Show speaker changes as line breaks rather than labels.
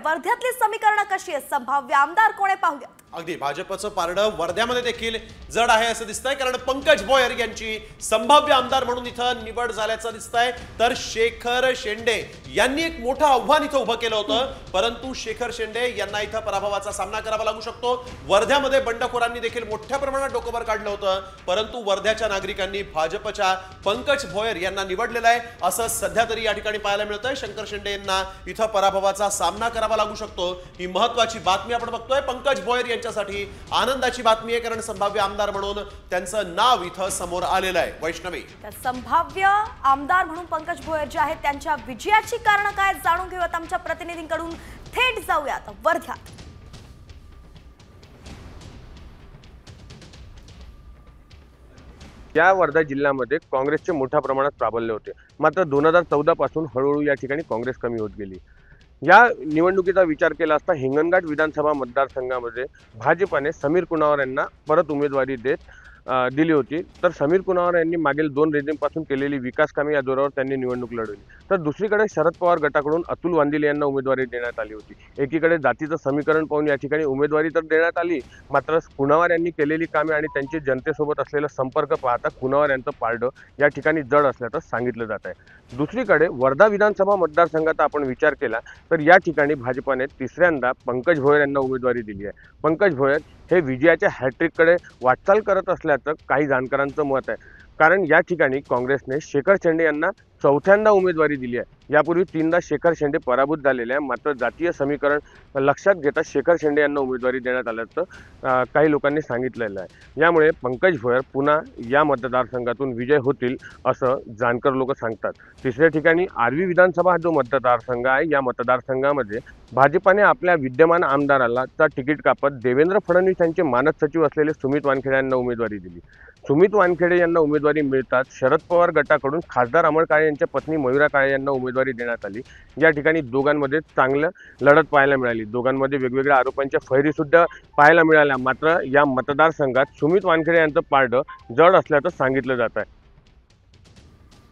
वर्ध्यातली समीकरणं कशी आहेत, संभाव्य आमदार कोण आहे पाहूया।
अगदी भाजपचं पारडं वर्ध्यामध्ये देखील जड आहे असं दिसतंय, कारण पंकज भोयर यांची संभाव्य आमदार म्हणून इथं निवड झाल्याचं दिसतंय। तर शेखर शेंडे यांनी एक मोठं आव्हान इथं उभं केलं होतं, परंतु शेखर शेंडे यांना इथं पराभवाचा सामना करावा लागू शकतो। वर्ध्यामध्ये बंडखोरांनी देखील मोठ्या प्रमाणात डोकंवर काढलं होतं, परंतु वर्ध्याच्या नागरिकांनी भाजपच्या पंकज भोयर यांना निवडलेलं आहे असं सध्या तरी या ठिकाणी पाहायला मिळतंय। शंकर शेंडे यांना इथं पराभवाचा सामना करावा लागू शकतो, ही महत्त्वाची बातमी आपण बघतोय। पंकज भोयर यांच्यासाठी आनंदाची बातमी आहे, कारण संभाव्य आमदार म्हणून त्यांचं नाव इथं समोर आलेलं आहे। वैष्णवी,
संभाव्य आमदार म्हणून पंकज भोयर जे आहेत त्यांच्या विजयाची कारण काय जाणून घेऊयात आमच्या प्रतिनिधींकडून। थेट जाऊयात वर्ध्यात।
या वर्धा जिल्ह्यामध्ये काँग्रेसचे मोठ्या प्रमाणात प्राबल्य होते, मात्र 2014 पासून हळूहळू या ठिकाणी काँग्रेस कमी होत गेली। या निवडणुकीचा विचार केला असता हिंगणघाट विधानसभा मतदारसंघामध्ये भाजपाने समीर कुणावर यांना परत उमेदवारी दिली होती। तर समीर कुणावर यांनी मागील 2 रेजिमपासून केलेली विकास कामे या जोरावर त्यांनी निवडणूक लढवली। तर दुसरीकडे शरद पवार गटाकडून अतुल वांदिले यांना उमेदवारी देण्यात आली होती। एकीकडे जातीचं समीकरण पाहून या ठिकाणी उमेदवारी तर देण्यात आली, मात्र कुणावर यांनी केलेली कामे आणि त्यांचे जनतेसोबत असलेला संपर्क पाहता कुणावर यांचं पारडं या ठिकाणी जड असल्याचं सांगितलं जात आहे। दुसरीकडे वर्धा विधानसभा मतदारसंघाचा आपण विचार केला तर या ठिकाणी भाजपाने तिसऱ्यांदा पंकज भोयर यांना उमेदवारी दिली आहे। पंकज भोयर हे विजयाच्या हॅट्रिककडे वाटचाल करत असल्याचं काही जाणकारांचं मत आहे, कारण या ठिकाणी काँग्रेसने शेखर शेंडे यांना चौथ्यांदा उमेदवारी दिली आहे। यापूर्वी 3दा शेखर शेंडे पराभूत झालेले आहे, मात्र जातीय समीकरण लक्षात घेता शेखर शेंडे यांना उमेदवारी देण्यात आल्याचं काही लोकांनी सांगितलेलं आहे। यामुळे पंकज भोयर पुन्हा या मतदारसंघातून विजय होतील असं जाणकार लोक सांगतात। तिसऱ्या ठिकाणी आर्वी विधानसभा जो मतदारसंघ आहे, या मतदारसंघामध्ये भाजपाने आपल्या विद्यमान आमदाराला तिकीट कापत देवेंद्र फडणवीस यांचे मानस सचिव असलेले सुमित वानखेडे यांना उमेदवारी दिली। सुमित वानखेडे यांना उमेदवारी मिळताच शरद पवार गटाकडून खासदार अमर काळे यांच्या पत्नी मयुरा काळे यांना उमेदवारी देण्यात आली। या ठिकाणी दोघांमध्ये चांगलं लढत पाहायला मिळाली, दोघांमध्ये वेगवेगळ्या आरोपांच्या फैरी सुद्धा पाहायला मिळाल्या, मात्र या मतदारसंघात सुमित वानखेडे यांचं पारडं जड असल्याचं सांगितलं जात आहे।